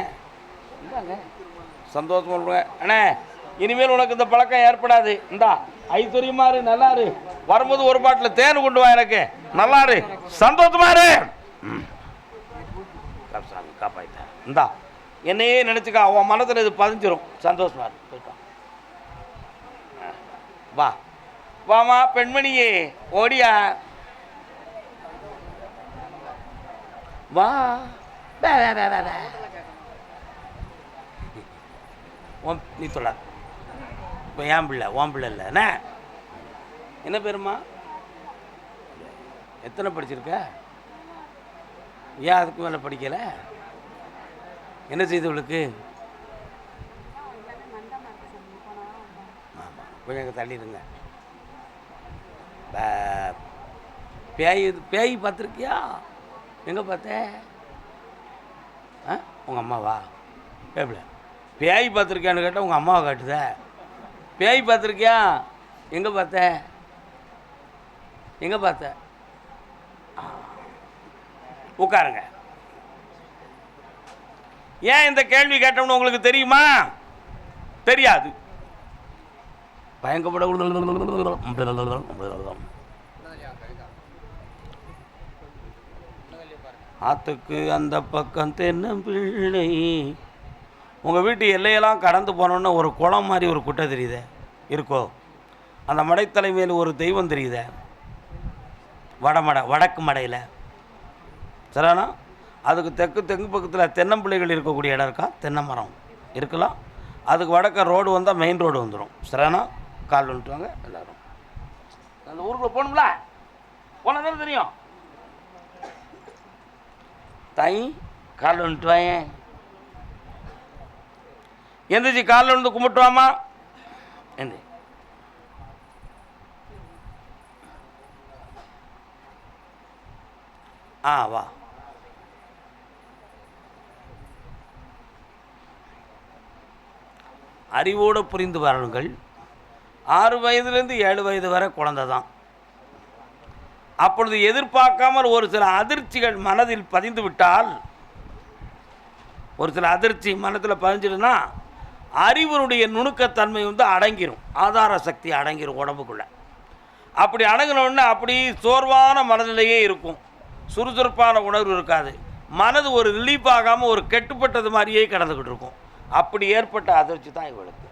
சந்தோஷமா சொல்லுங்க அண்ணே. இனிமேல் உனக்கு இந்த பழக்கம் ஏற்படாது. இந்தா ஐஸ்வர்யமாரு, நல்லாரு. வரும்போது ஒரு பாட்டில் தேன் கொண்டு வா எனக்கு. நல்லாரு, சந்தோஷமாரு. சாமி காப்பாயிட்டேன். இந்தா என்னையே நினைச்சுக்கா, உன் மனத்தில் இது பதிஞ்சிரும். சந்தோஷமா இருக்கு. போயிட்டான். வா வாமா பெண்மணியே, ஓடியா வா. நீ சொல்ல இப்போ ஏன் பிள்ளை ஓன் பிள்ளை இல்லை என்ன? என்ன பேருமா? எத்தனை படிச்சிருக்க? ஏன் அதுக்கு மேலே படிக்கலை? என்ன செய்தவளுக்கு? ஆமாம், கொஞ்சம் தள்ளிடுங்க. பேய் பார்த்துருக்கியா? எங்கே பார்த்த? உங்கள் அம்மாவா? பேப்பில் பேய் பார்த்துருக்கியான்னு கேட்டால் உங்கள் அம்மாவை காட்டுத. பேய் பார்த்துருக்கியா? எங்கே பார்த்த? எங்கே பார்த்த? உட்காருங்க. ஏன் இந்த கேள்வி கேட்டோம்னு உங்களுக்கு தெரியுமா? தெரியாது. பயங்கப்பட ஆத்துக்கு அந்த பக்கம் தென்னம்பிள்ளை. உங்கள் வீட்டு எல்லையெல்லாம் கடந்து போனோன்னா ஒரு குளம் மாதிரி ஒரு குட்டை தெரியுதே இருக்கோ? அந்த மடைத்தலை மேல் ஒரு தெய்வம் தெரியுதே, வடக்கு மடையில் சரிண்ணா. அதுக்கு தெற்கு பக்கத்தில் தென்னம்பிள்ளைகள் இருக்கக்கூடிய இடம் இருக்கா? தென்னை மரம் இருக்கலாம். அதுக்கு வடக்க ரோடு வந்தால் மெயின் ரோடு வந்துடும். சரிண்ணா, கால் வந்துட்டுவாங்க எல்லோரும். அந்த ஊருக்குள்ளே போகணும்ல, போனால் தானே தெரியும். தாய் கால் வந்துட்டு வாயேன். எந்திரிச்சு காலில் வந்து கும்பிட்டுவாமா. எந்தி வா. அறிவோடு புரிந்து வரணுங்கள். 6 வயதுலேருந்து 7 வயது வரை குழந்தை தான். அப்பொழுது எதிர்பார்க்காமல் ஒரு சில அதிர்ச்சிகள் மனதில் பதிந்து விட்டால், ஒரு சில அதிர்ச்சி மனத்தில் பதிஞ்சிடுன்னா அறிவனுடைய நுணுக்கத்தன்மை வந்து அடங்கிடும், ஆதார சக்தி அடங்கிடும் உடம்புக்குள்ளே. அப்படி அடங்கினோடனே அப்படி சோர்வான மனநிலையே இருக்கும், சுறுசுறுப்பான உணர்வு இருக்காது. மனது ஒரு ரிலீஃப் ஆகாமல் ஒரு கெட்டுப்பட்டது மாதிரியே கடந்துக்கிட்டு இருக்கும். அப்படி ஏற்பட்ட அதிர்ச்சி தான் இவளுக்கு.